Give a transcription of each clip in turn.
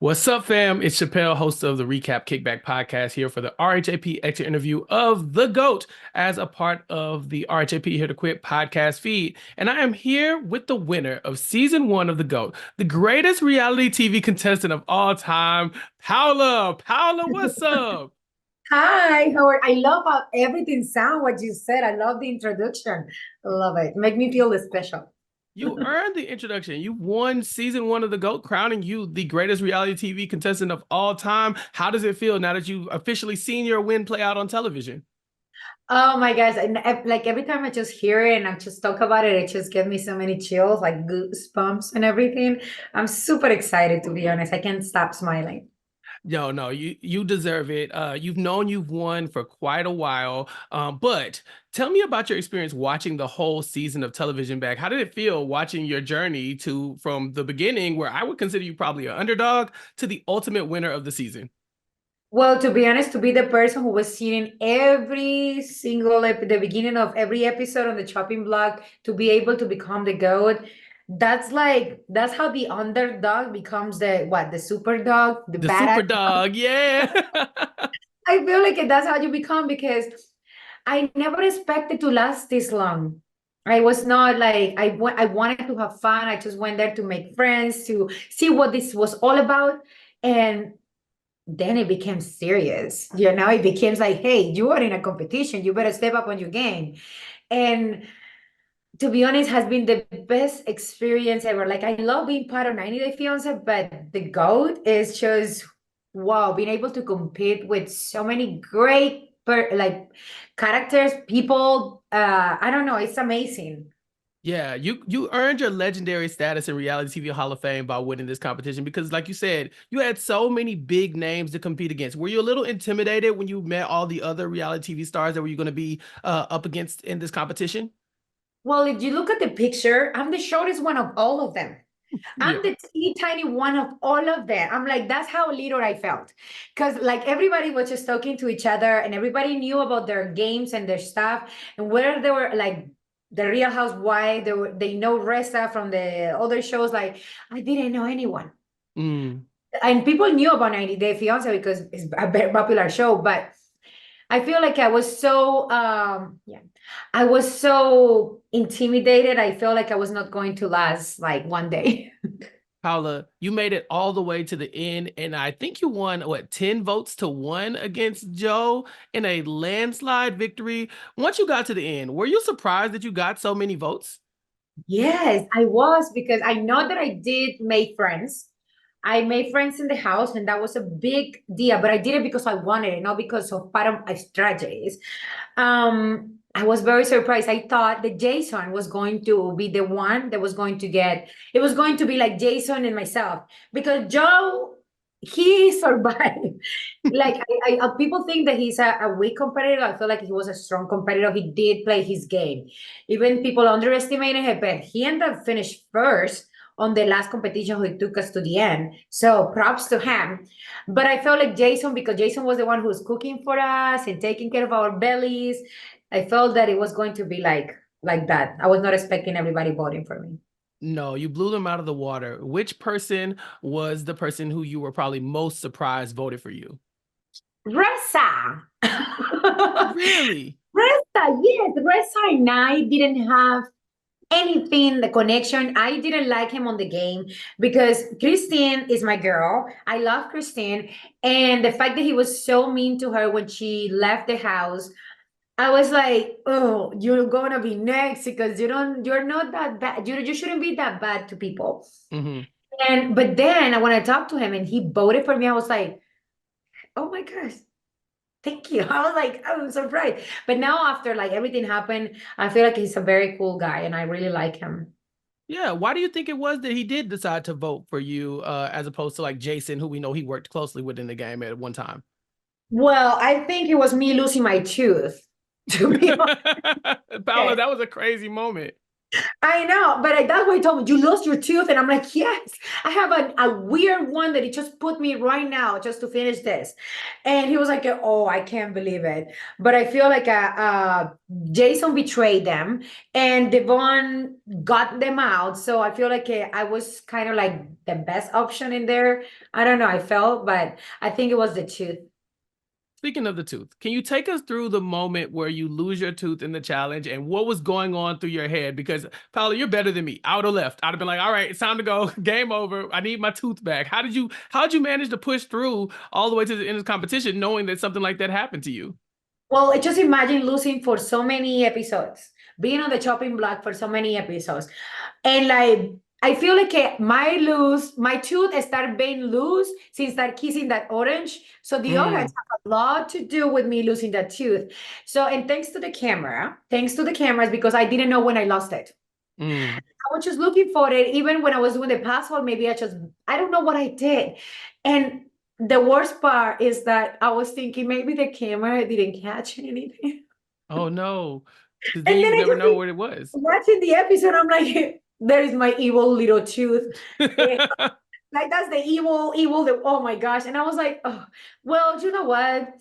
What's up, fam? It's Chappell, host of the Recap Kickback podcast, here for the RHAP extra interview of the GOAT as a part of the RHAP Here to Quit podcast feed. And I am here with the winner of season one of the GOAT, the greatest reality TV contestant of all time, Paula. Paula, what's up? Hi, Howard. I love how everything sound what you said. I love the introduction. I love it. Make me feel special. You earned the introduction. You won season one of the GOAT, crowning you the greatest reality TV contestant of all time. How does it feel now that you've officially seen your win play out on television? Oh my gosh. Like every time I just hear it and I just talk about it, it just gives me so many chills, like goosebumps and everything. I'm super excited, to be honest. I can't stop smiling. Yo, no, you deserve it. You've known you've won for quite a while. But tell me about your experience watching the whole season of television back. How did it feel watching your journey to from the beginning, where I would consider you probably an underdog, to the ultimate winner of the season? Well, to be honest, to be the person who was seeing every single the beginning of every episode on the chopping block, to be able to become the goat, that's how the underdog becomes the super dog, the The super badass. dog, yeah. I feel like that's how you become because I never expected to last this long. I was not like I wanted to have fun. I just went there to make friends, to see what this was all about. And then it became serious. It became like, hey, you are in a competition. You better step up on your game. And to be honest, has been the best experience ever. Like I love being part of 90 Day Fiance, but the GOAT is just wow, being able to compete with so many great like characters, people. I don't know, it's amazing. Yeah, you earned your legendary status in Reality TV Hall of Fame by winning this competition because, like you said, you had so many big names to compete against. Were you a little intimidated when you met all the other reality TV stars that were you going to be up against in this competition? Well, if you look at the picture, I'm the shortest one of all of them. Yeah. I'm the teeny tiny one of all of them. I'm like, that's how little I felt. Because like everybody was just talking to each other and everybody knew about their games and their stuff. And whether they were like the Real Housewife, they know Resta from the other shows. Like I didn't know anyone. Mm. And people knew about 90 Day Fiance because it's a very popular show, but I feel like I was so I was so intimidated. I felt like I was not going to last like one day. Paula, you made it all the way to the end, and I think you won, what, 10 votes to one against Joe in a landslide victory. Once you got to the end, were you surprised that you got so many votes? Yes, I was because I know that I did make friends. I made friends in the house, and that was a big deal. But I did it because I wanted it, not because of part of my strategies. I was very surprised. I thought that Jason was going to be the one that was going to get. It was going to be like Jason and myself because Joe, he survived. Like people think that he's a weak competitor. I feel like he was a strong competitor. He did play his game. Even people underestimated him, but he ended up finished first on the last competition who took us to the end. So props to him. But I felt like Jason, because Jason was the one who was cooking for us and taking care of our bellies. I felt that it was going to be like that. I was not expecting everybody voting for me. No, you blew them out of the water. Which person was the person who you were probably most surprised voted for you? Reza. Really? Reza, yes, Reza and I didn't have anything, the connection. I didn't like him on the game because Christine is my girl. I love Christine. And the fact that he was so mean to her when she left the house, I was like, oh, you're gonna be next because you're not that bad. You shouldn't be that bad to people. Hmm. But then when I talked to him and he voted for me, I was like, oh my gosh, thank you. I was like, I'm surprised. But now after like everything happened, I feel like he's a very cool guy and I really like him. Yeah. Why do you think it was that he did decide to vote for you as opposed to like Jason, who we know he worked closely with in the game at one time? Well, I think it was me losing my tooth, to be Paula, honest. that was a crazy moment. I know, but that's why he told me, you lost your tooth. And I'm like, yes, I have a weird one that he just put me right now just to finish this. And he was like, oh, I can't believe it. But I feel like Jason betrayed them and Devvon got them out. So I feel like I was kind of like the best option in there. I don't know, I felt, but I think it was the tooth. Speaking of the tooth, can you take us through the moment where you lose your tooth in the challenge and what was going on through your head? Because Paolo, you're better than me. I would have left. I'd have been like, all right, it's time to go. Game over. I need my tooth back. How'd you manage to push through all the way to the end of the competition knowing that something like that happened to you? Well, just imagine losing for so many episodes, being on the chopping block for so many episodes. And like, I feel like my tooth started being loose since that kissing that orange. So the orange Mm, have a lot to do with me losing that tooth. So, and thanks to the cameras, because I didn't know when I lost it. mm. I was just looking for it. Even when I was doing the password, maybe I don't know what I did. And the worst part is that I was thinking maybe the camera didn't catch anything. Oh no. Because then And you then would I never just know keep what it was. watching the episode. I'm like, there is my evil little tooth. Eh, like that's the evil, oh my gosh. And I was like, oh, well, you know what?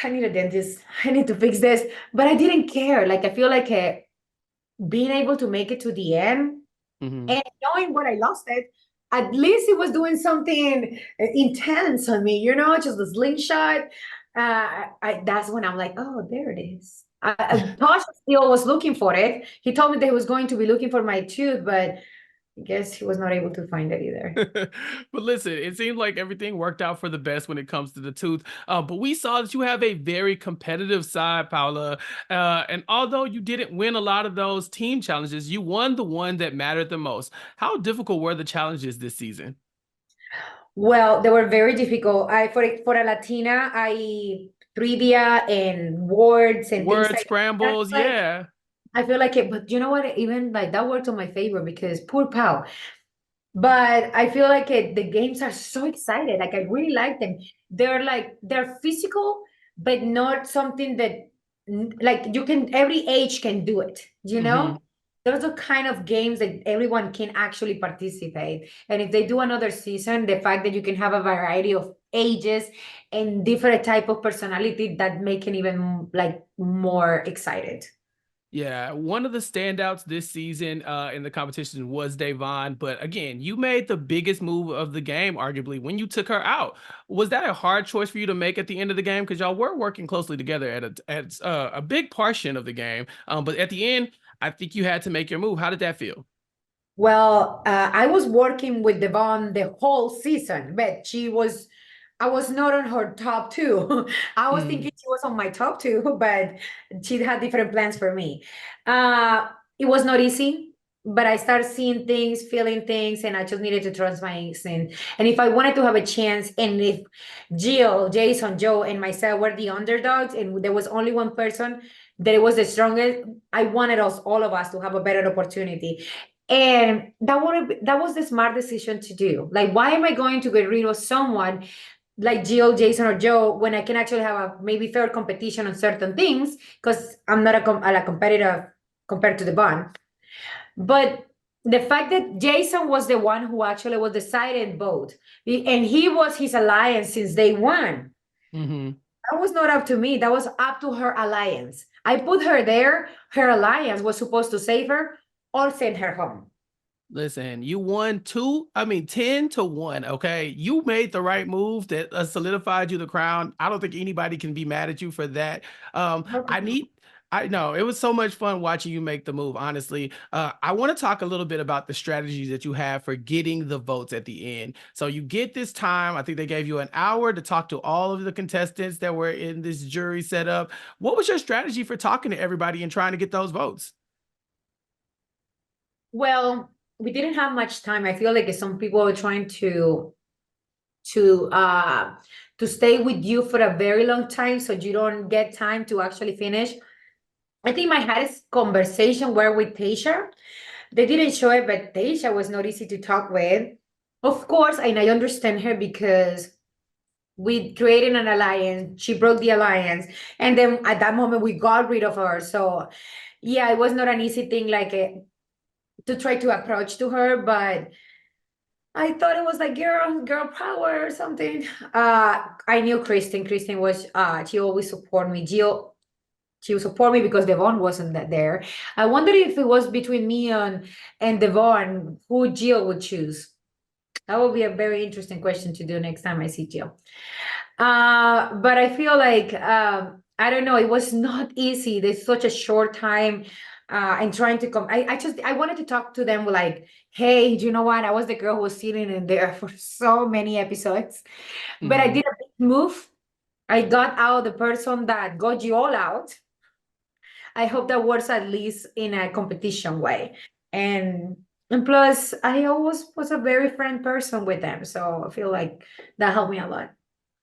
I need a dentist. I need to fix this. But I didn't care. Like I feel like being able to make it to the end Mhm. and knowing when I lost it, at least it was doing something intense on me, just a slingshot. That's when I'm like, oh, there it is. Tosh still was looking for it. He told me that he was going to be looking for my tooth, but I guess he was not able to find it either. But listen, it seems like everything worked out for the best when it comes to the tooth. But we saw that you have a very competitive side, Paula. And although you didn't win a lot of those team challenges, you won the one that mattered the most. How difficult were the challenges this season? Well, they were very difficult. For a Latina, I trivia and words and things Word like that. scrambles, Like yeah. I feel like it, but you know what? Even like that worked on my favor because poor pal. But I feel like the games are so excited. Like I really like them. They're physical, but not something that like you can every age can do it, you know? Hmm. Those are kind of games that everyone can actually participate. And if they do another season, the fact that you can have a variety of ages and different type of personality that make it even like more excited. Yeah, one of the standouts this season in the competition was Devvon. But again, you made the biggest move of the game, arguably, when you took her out. Was that a hard choice for you to make at the end of the game? Because y'all were working closely together at a big portion of the game. But at the end, I think you had to make your move. How did that feel? Well, I was working with Devon the whole season, but I was not on her top two. I was Mm, thinking she was on my top two, but she had different plans for me. Uh, it was not easy, but I started seeing things, feeling things, and I just needed to trust my instinct. And if I wanted to have a chance, and if Jill, Jason, Joe, and myself were the underdogs, and there was only one person that it was the strongest, I wanted us, all of us, to have a better opportunity. And that was the smart decision to do. Like, why am I going to get rid of someone like Jill, Jason, or Joe when I can actually have a maybe fair competition on certain things? Because I'm not a competitor compared to the bond. But the fact that Jason was the one who actually was the silent vote, and he was his alliance since day one. hmm. That was not up to me. That was up to her alliance. I put her there. Her alliance was supposed to save her or send her home. Listen, you won 10-1. Okay. You made the right move that solidified you the crown. I don't think anybody can be mad at you for that. Um, I need, I know it was so much fun watching you make the move, honestly. I want to talk a little bit about the strategies that you have for getting the votes at the end. So you get this time, I think they gave you an hour to talk to all of the contestants that were in this jury setup. What was your strategy for talking to everybody and trying to get those votes? Well, we didn't have much time. I feel like some people are trying to uh to stay with you for a very long time, so you don't get time to actually finish. I think my hardest conversation were with Tasha. They didn't show it, but Tasha was not easy to talk with. Of course, and I understand her because we created an alliance. She broke the alliance, and then at that moment we got rid of her. So Yeah, it was not an easy thing like to try to approach to her, but I thought it was like girl power or something. I knew Kristen. Kristen was she always support me. Jill, she would support me because Devon wasn't that there. I wondered if it was between me and Devon, who Jill would choose. That would be a very interesting question to do next time I see Jill. But I feel like I don't know, it was not easy. There's such a short time and trying to come. I wanted to talk to them like, hey, do you know what? I was the girl who was sitting in there for so many episodes. But I Hmm. did a big move. I got out the person that got you all out. I hope that works at least in a competition way. And and plus I always was a very friend person with them. So I feel like that helped me a lot.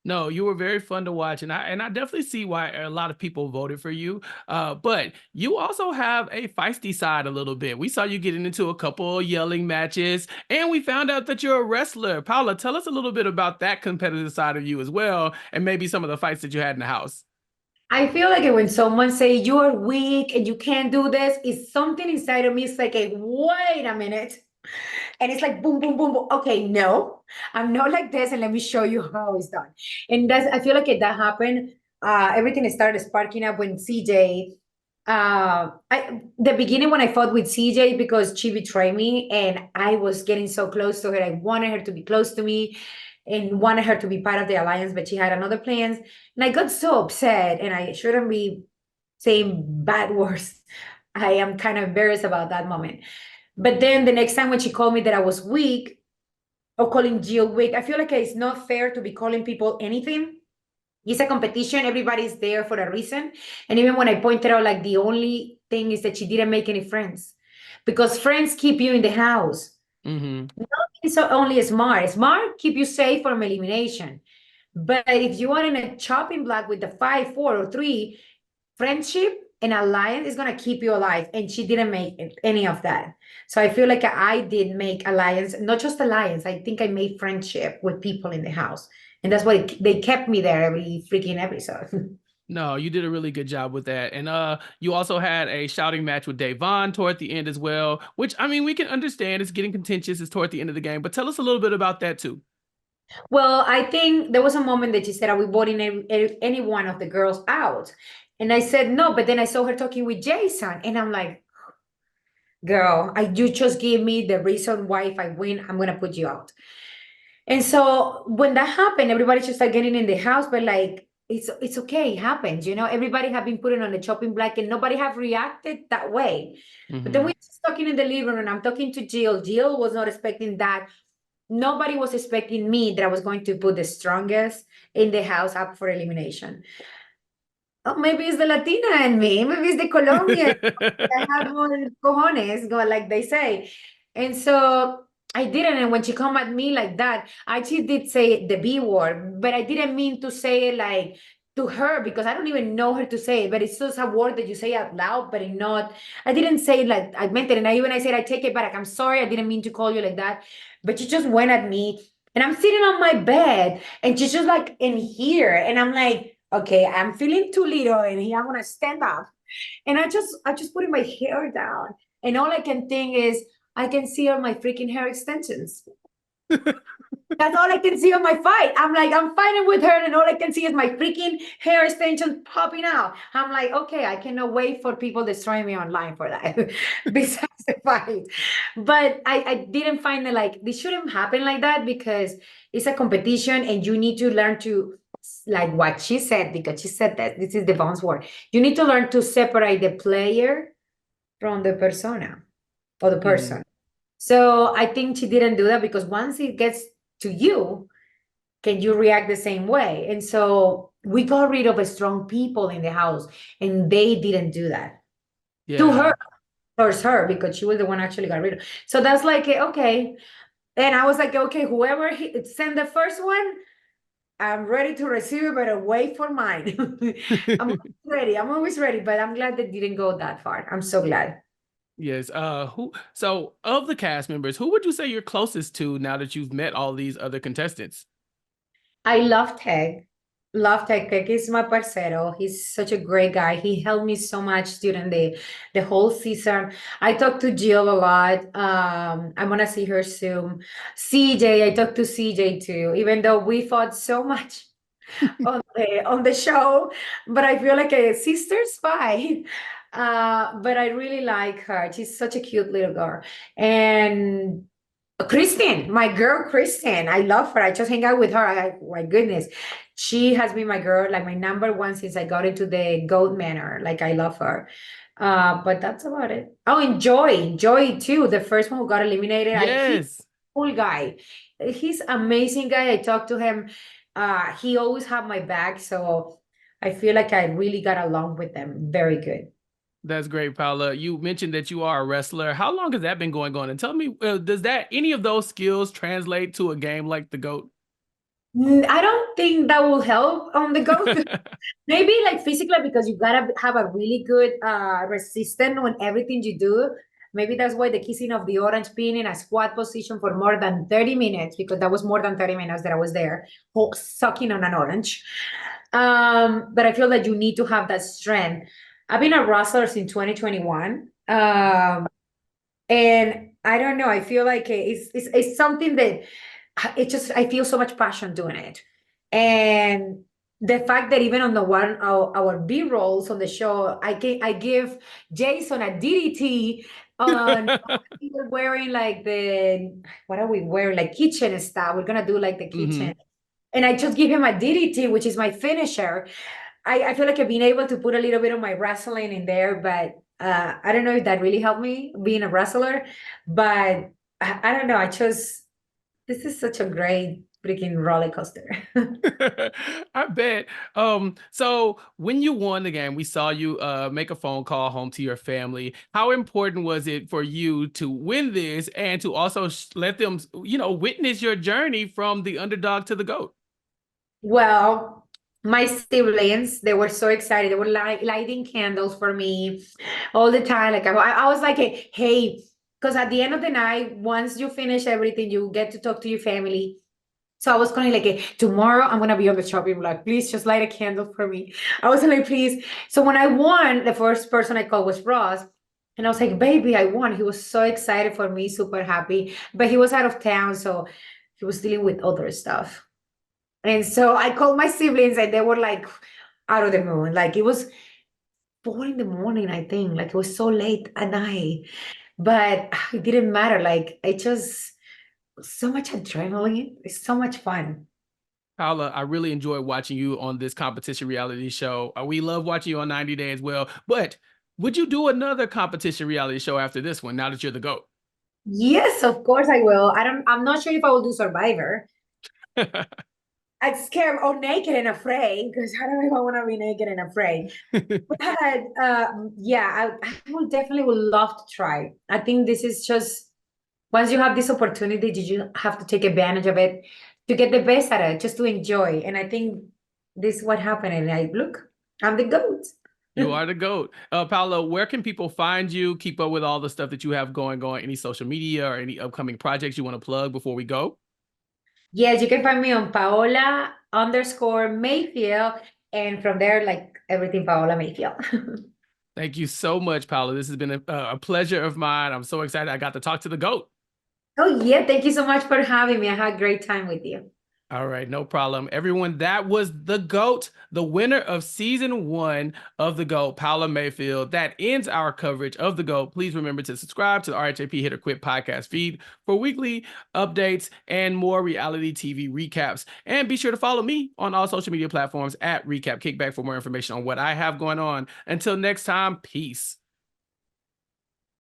No, you were very fun to watch, and I definitely see why a lot of people voted for you. But you also have a feisty side a little bit. We saw you getting into a couple of yelling matches, and we found out that you're a wrestler. Paula, tell us a little bit about that competitive side of you as well, and maybe some of the fights that you had in the house. I feel like when someone say you are weak and you can't do this, it's something inside of me. It's like, a wait a minute. And it's like boom, boom, boom, boom. Okay, no, I'm not like this, and let me show you how it's done. And that's I feel like that happened. Everything started sparking up when CJ. I the beginning when I fought with CJ because she betrayed me, and I was getting so close to her. I wanted her to be close to me, and wanted her to be part of the alliance, but she had another plans, and I got so upset. And I shouldn't be saying bad words. I am kind of embarrassed about that moment. But then the next time when she called me that I was weak or calling Jill weak, I feel like it's not fair to be calling people anything. It's a competition. Everybody's there for a reason. And even when I pointed out, like the only thing is that she didn't make any friends because friends keep you in the house. Hmm. Not it's only smart. Smart keep you safe from elimination. But if you are in a chopping block with the 5, 4, or 3, friendship and alliance is gonna keep you alive. And she didn't make any of that. So I feel like I did make alliance, not just alliance. I think I made friendship with people in the house, and that's why they kept me there every freaking episode. No, you did a really good job with that. And you also had a shouting match with Devvon toward the end as well, which I mean we can understand it's getting contentious, it's toward the end of the game, but tell us a little bit about that too. Well, I think there was a moment that she said, "Are we voting any one of the girls out?" And I said no, but then I saw her talking with Jason, and I'm like, "Girl, you just give me the reason why if I win, I'm gonna put you out." And so when that happened, everybody just started getting in the house, but like it's okay, it happens, Everybody have been putting on the chopping block and nobody have reacted that way. But then Hmm. we're just talking in the living room, and I'm talking to Jill. Jill was not expecting that. Nobody was expecting me that I was going to put the strongest in the house up for elimination. Oh, maybe it's the Latina in me. Maybe it's the Colombian. I have more cojones, go like they say. And so I didn't. And when she come at me like that, I actually did say the B word, but I didn't mean to say it like to her because I don't even know her to say it. But it's just a word that you say out loud, but it not. I didn't say it like I meant it. And I said I take it back. I'm sorry. I didn't mean to call you like that. But she just went at me, and I'm sitting on my bed, and she's just like in here, and I'm like, okay, I'm feeling too little, and here I'm gonna stand up. And I just putting my hair down. And all I can think is I can see all my freaking hair extensions. That's all I can see on my fight. I'm like, I'm fighting with her, and all I can see is my freaking hair extensions popping out. I'm like, okay, I cannot wait for people destroying me online for that. Besides the fight. But I didn't find it like this shouldn't happen like that because it's a competition and you need to learn to like what she said, because she said that this is the Devon's word. You need to learn to separate the player from the persona or the Hmm. person. So I think she didn't do that because once it gets to you, can you react the same way? And so we got rid of strong people in the house, and they didn't do that to her, Yeah. towards her, because she was the one actually got rid of. So that's like okay. And I was like, okay, whoever sent the first one, I'm ready to receive it, but wait for mine. I'm ready. I'm always ready, but I'm glad they didn't go that far. I'm so glad. Yes. Who so of the cast members, who would you say you're closest to now that you've met all these other contestants? I love Tag. Love Tech Tech is my parcero. He's such a great guy. He helped me so much during the whole season. I talked to Jill a lot. I'm gonna see her soon. CJ, I talked to CJ too, even though we fought so much on the show, but I feel like a sister's fight. But I really like her. She's such a cute little girl. And Kristen, my girl Kristen, I love her. I just hang out with her. My goodness, she has been my girl, like my number one since I got into the Goat Manor. Like I love her. But that's about it. Oh, and Joy too. The first one who got eliminated. He's Yes. a cool guy. He's amazing guy. I talked to him. He always had my back, so I feel like I really got along with them. Very good. That's great, Paula. You mentioned that you are a wrestler. How long has that been going on? And tell me, does that any of those skills translate to a game like the GOAT? I don't think that will help on the go. Maybe like physically because you gotta have a really good resistance on everything you do. Maybe that's why the kissing of the orange being in a squat position for more than 30 minutes, because that was more than 30 minutes that I was there sucking on an orange. But I feel that you need to have that strength. I've been a wrestler since 2021. And I don't know, I feel like it's something that it just I feel so much passion doing it. And the fact that even on the one our B rolls on the show, I give Jason a DDT on we were wearing like the what are we wearing? Like kitchen stuff. We're gonna do like the kitchen. Hmm. And I just give him a DDT, which is my finisher. I feel like I've been able to put a little bit of my wrestling in there, but I don't know if that really helped me being a wrestler. But I don't know. I just this is such a great freaking roller coaster. I bet. So when you won the game, we saw you make a phone call home to your family. How important was it for you to win this and to also let them, witness your journey from the underdog to the GOAT? Well, my siblings, they were so excited. They were lighting candles for me all the time. Like I was like, hey, because at the end of the night, once you finish everything, you get to talk to your family. So I was kind of like, tomorrow I'm gonna be on the shopping block. Please just light a candle for me. I was like, please. So when I won, the first person I called was Ross. And I was like, baby, I won. He was so excited for me, super happy. But he was out of town, so he was dealing with other stuff. And so I called my siblings and they were like out of the moon. Like it was 4 in the morning, I think. Like it was so late at night. But it didn't matter. Like it just so much adrenaline. It's so much fun. Paula, I really enjoyed watching you on this competition reality show. We love watching you on 90 Day as well. But would you do another competition reality show after this one now that you're the GOAT? Yes, of course I will. I'm not sure if I will do Survivor. I'm scared or naked and afraid because I don't know if I want to be naked and afraid. But yeah, I will definitely would love to try. I think this is just once you have this opportunity, you have to take advantage of it to get the best at it, just to enjoy. And I think this is what happened. And I look, I'm the goat. You are the GOAT. Paolo, where can people find you, keep up with all the stuff that you have going on, any social media or any upcoming projects you want to plug before we go? Yes, you can find me on Paola underscore Mayfield. And from there, like everything Paola Mayfield. Thank you so much, Paolo. This has been a pleasure of mine. I'm so excited I got to talk to the GOAT. Oh, yeah. Thank you so much for having me. I had a great time with you. All right, no problem. Everyone, that was the GOAT, the winner of season 1 of the GOAT, Paula Mayfield. That ends our coverage of the GOAT. Please remember to subscribe to the RHAP Hit or Quit podcast feed for weekly updates and more reality TV recaps. And be sure to follow me on all social media platforms at Recap Kickback for more information on what I have going on. Until next time, peace.